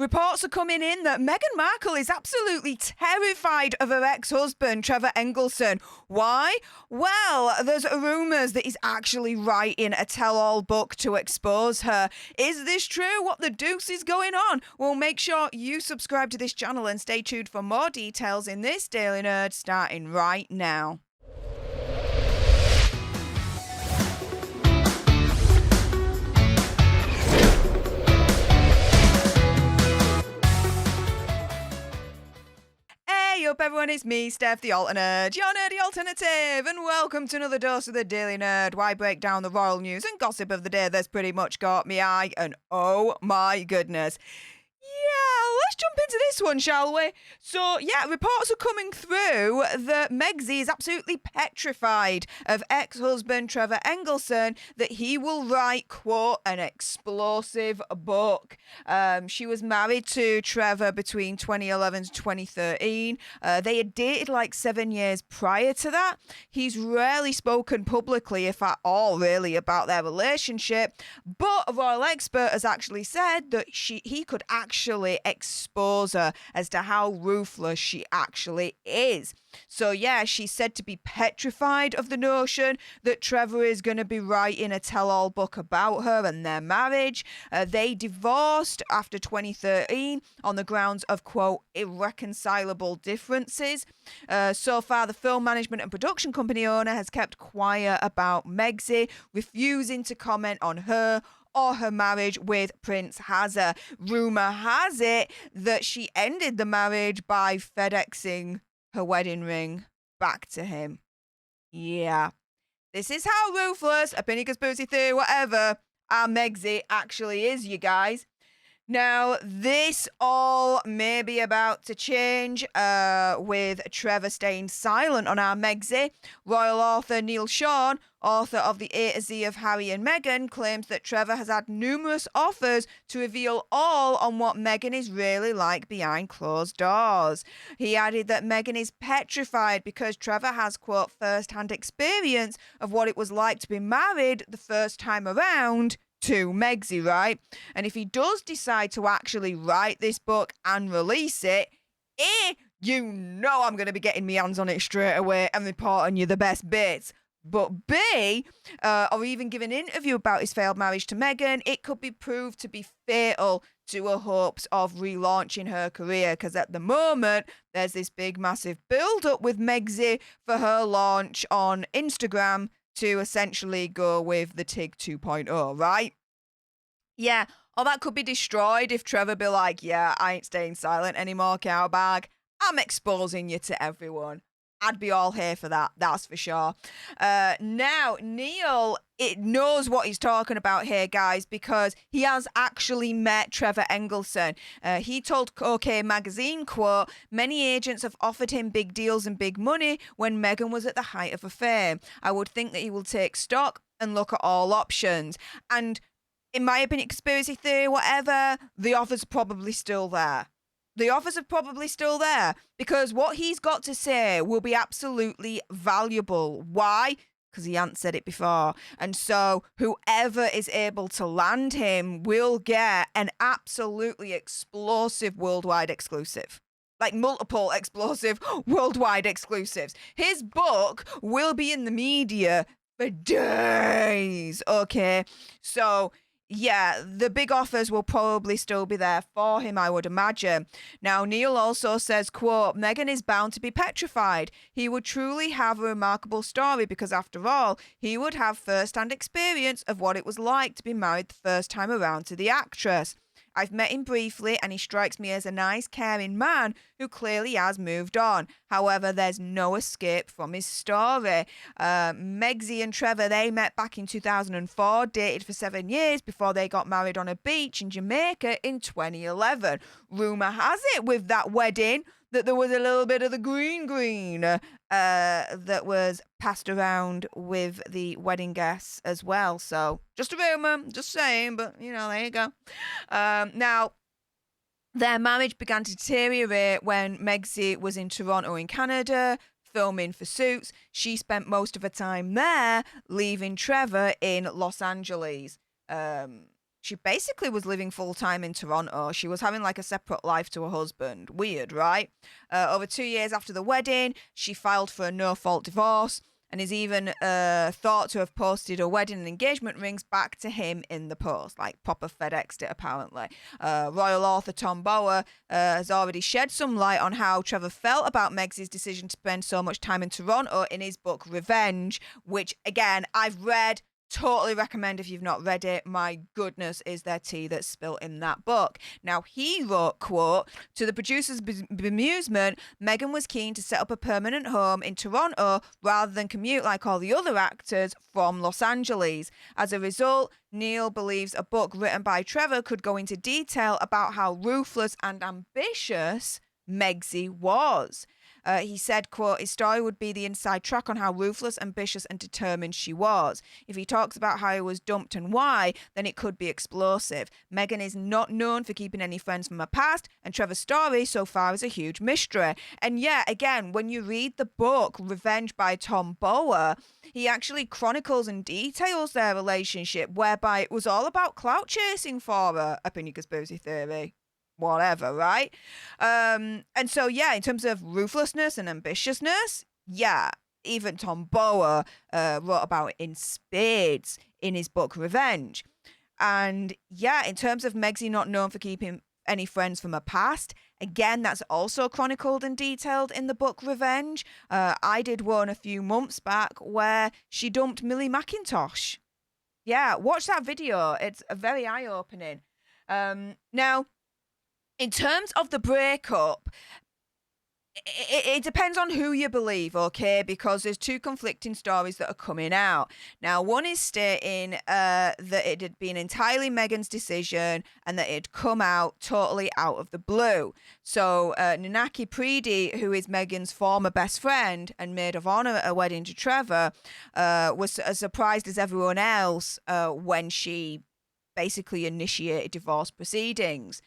Reports are coming in that Meghan Markle is absolutely terrified of her ex-husband, Trevor Engelson. Why? Well, there's rumours that he's actually writing a tell-all book to expose her. Is this true? What the deuce is going on? Well, make sure you subscribe to this channel and stay tuned for more details in this Daily Nerd starting right now. Hey up everyone, it's me, Stef, the alternate, your nerdy alternative, and welcome to another dose of the Daily Nerd, where I break down the royal news and gossip of the day that's pretty much caught me eye, and oh my goodness. Yeah, let's jump into this one, shall we? So, reports are coming through that Megsy is absolutely petrified of ex-husband Trevor Engelson, that he will write, quote, an explosive book. She was married to Trevor between 2011 to 2013. They had dated like 7 years prior to that. He's rarely spoken publicly, if at all, really, about their relationship. But a royal expert has actually said that he could actually expose her as to how ruthless she actually is. So yeah, she's said to be petrified of the notion that Trevor is going to be writing a tell-all book about her and their marriage. They divorced after 2013 on the grounds of, quote, irreconcilable differences. So far, the film management and production company owner has kept quiet about Megsy, refusing to comment on her or her marriage with Prince Harry. Rumour has it that she ended the marriage by FedExing her wedding ring back to him. Yeah. This is how ruthless, opinion, conspiracy theory, whatever, our Megsy actually is, you guys. Now, this all may be about to change with Trevor staying silent on our Megsy. Royal author Neil Sean, author of The A to Z of Harry and Meghan, claims that Trevor has had numerous offers to reveal all on what Meghan is really like behind closed doors. He added that Meghan is petrified because Trevor has, quote, first-hand experience of what it was like to be married the first time around to Megsy, right? And if he does decide to actually write this book and release it, you know I'm going to be getting my hands on it straight away and reporting you the best bits. But B, or even give an interview about his failed marriage to Meghan, it could be proved to be fatal to her hopes of relaunching her career, because at the moment, there's this big, massive build-up with Megsy for her launch on Instagram to essentially go with the TIG 2.0, right? Yeah, or that could be destroyed if Trevor be like, yeah, I ain't staying silent anymore, cowbag. I'm exposing you to everyone. I'd be all here for that, that's for sure. Now, Neil, it knows what he's talking about here, guys, because he has actually met Trevor Engelson. He told OK Magazine, quote, many agents have offered him big deals and big money when Meghan was at the height of her fame. I would think that he will take stock and look at all options. And in my opinion, conspiracy theory, whatever, the offers are probably still there. The offers are probably still there because what he's got to say will be absolutely valuable. Why? Because he hasn't said it before. And so whoever is able to land him will get an absolutely explosive worldwide exclusive. Like multiple explosive worldwide exclusives. His book will be in the media for days. Okay, so yeah, the big offers will probably still be there for him, I would imagine. Now, Neil also says, quote, Meghan is bound to be petrified. He would truly have a remarkable story because, after all, he would have first-hand experience of what it was like to be married the first time around to the actress. I've met him briefly and he strikes me as a nice, caring man who clearly has moved on. However, there's no escape from his story. Megsy and Trevor, they met back in 2004, dated for 7 years before they got married on a beach in Jamaica in 2011. Rumour has it with that wedding that there was a little bit of the green that was passed around with the wedding guests as well. So just a rumour, just saying, but you know, there you go. Now, their marriage began to deteriorate when Megsy was in Toronto in Canada, filming for Suits. She spent most of her time there, leaving Trevor in Los Angeles. she basically was living full-time in Toronto. She was having like a separate life to her husband. Weird, right? Over 2 years after the wedding, she filed for a no-fault divorce and is even thought to have posted her wedding and engagement rings back to him in the post, like proper FedExed it apparently. Royal author Tom Bower has already shed some light on how Trevor felt about Meg's decision to spend so much time in Toronto in his book Revenge, which again, I've read. Totally recommend if you've not read it. My goodness, is there tea that's spilt in that book. Now, he wrote, quote, to the producer's bemusement, Meghan was keen to set up a permanent home in Toronto rather than commute like all the other actors from Los Angeles. As a result, Neil believes a book written by Trevor could go into detail about how ruthless and ambitious Megsy was. He said, quote, his story would be the inside track on how ruthless, ambitious and determined she was. If he talks about how he was dumped and why, then it could be explosive. Meghan is not known for keeping any friends from her past, and Trevor's story so far is a huge mystery. And yeah, again, when you read the book Revenge by Tom Bower, he actually chronicles and details their relationship, whereby it was all about clout chasing for her. Opinion conspiracy theory. Whatever, right? And so, yeah, in terms of ruthlessness and ambitiousness, yeah, even Tom Bower wrote about it in spades in his book Revenge. And yeah, in terms of Megsy not known for keeping any friends from her past, again, that's also chronicled and detailed in the book Revenge. I did one a few months back where she dumped Millie McIntosh. Yeah, watch that video. It's very eye-opening. Now, in terms of the breakup, it depends on who you believe, okay? Because there's two conflicting stories that are coming out. Now, one is stating that it had been entirely Meghan's decision and that it had come out totally out of the blue. So, Nanaki Preedy, who is Meghan's former best friend and maid of honour at a wedding to Trevor, was as surprised as everyone else when she basically initiated divorce proceedings,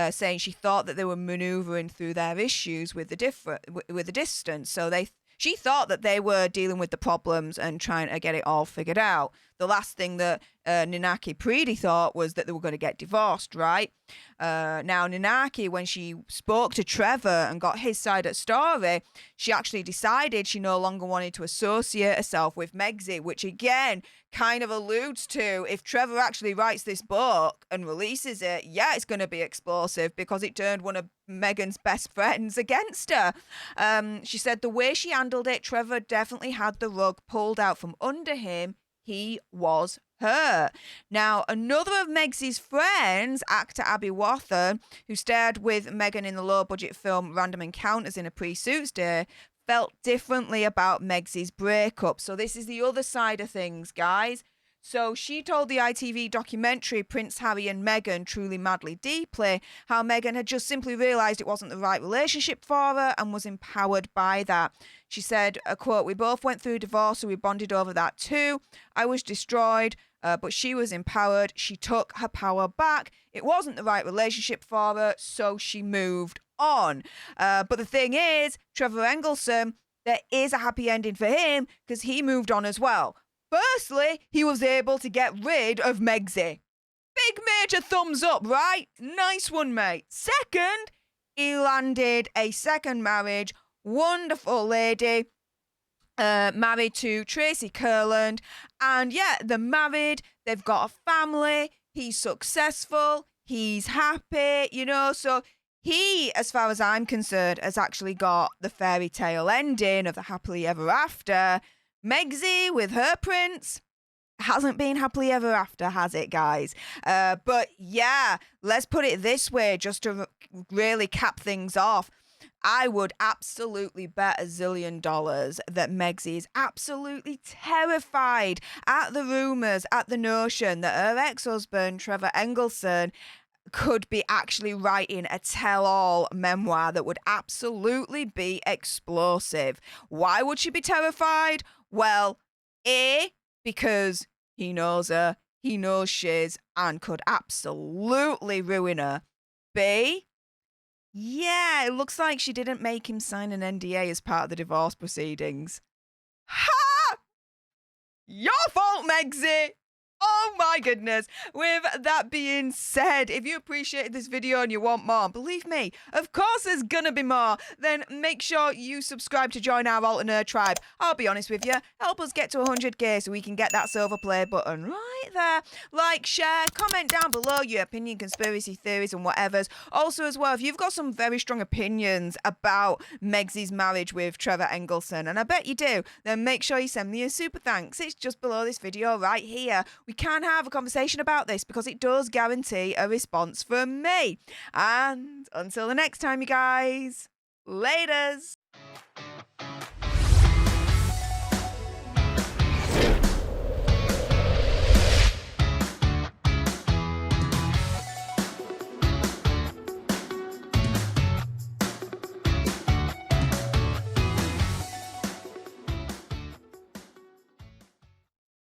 saying she thought that they were manoeuvring through their issues with the distance. So she thought that they were dealing with the problems and trying to get it all figured out. The last thing that Nanaki Preedy thought was that they were going to get divorced, right? Now, Nanaki, when she spoke to Trevor and got his side of the story, she actually decided she no longer wanted to associate herself with Megsy, which again kind of alludes to if Trevor actually writes this book and releases it, yeah, it's going to be explosive because it turned one of Meghan's best friends against her. She said the way she handled it, Trevor definitely had the rug pulled out from under him. He was her. Now, another of Megsy's friends, actor Abby Walther, who starred with Meghan in the low-budget film Random Encounters in a Pre-Suits Day, felt differently about Megsy's breakup. So this is the other side of things, guys. So she told the ITV documentary Prince Harry and Meghan Truly Madly Deeply how Meghan had just simply realised it wasn't the right relationship for her and was empowered by that. She said, a quote, "We both went through divorce, so we bonded over that too. I was destroyed, but she was empowered. She took her power back. It wasn't the right relationship for her, so she moved on." But the thing is, Trevor Engelson, there is a happy ending for him because he moved on as well. Firstly, he was able to get rid of Megsy. Big major thumbs up, right? Nice one, mate. Second, he landed a second marriage. Wonderful lady. Married to Tracy Kurland. And yeah, they're married. They've got a family. He's successful. He's happy, you know. So he, as far as I'm concerned, has actually got the fairy tale ending of the happily ever after. Megsy with her prince hasn't been happily ever after, has it, guys? But yeah, let's put it this way, just to really cap things off. I would absolutely bet $1 zillion that Megsy is absolutely terrified at the rumours, at the notion that her ex-husband, Trevor Engelson, could be actually writing a tell-all memoir that would absolutely be explosive. Why would she be terrified? Well, A, because he knows her, he knows shiz, and could absolutely ruin her. B, yeah, it looks like she didn't make him sign an NDA as part of the divorce proceedings. Ha! Your fault, Megsy! Oh my goodness. With that being said, if you appreciated this video and you want more, believe me, of course there's gonna be more, then make sure you subscribe to join our Walther Nerd tribe. I'll be honest with you, help us get to 100k so we can get that silver play button right there. Like, share, comment down below your opinion, conspiracy theories and whatevers. Also as well, if you've got some very strong opinions about Meg's marriage with Trevor Engelson, and I bet you do, then make sure you send me a super thanks. It's just below this video right here. We can have a conversation about this because it does guarantee a response from me. And until the next time, you guys, laters.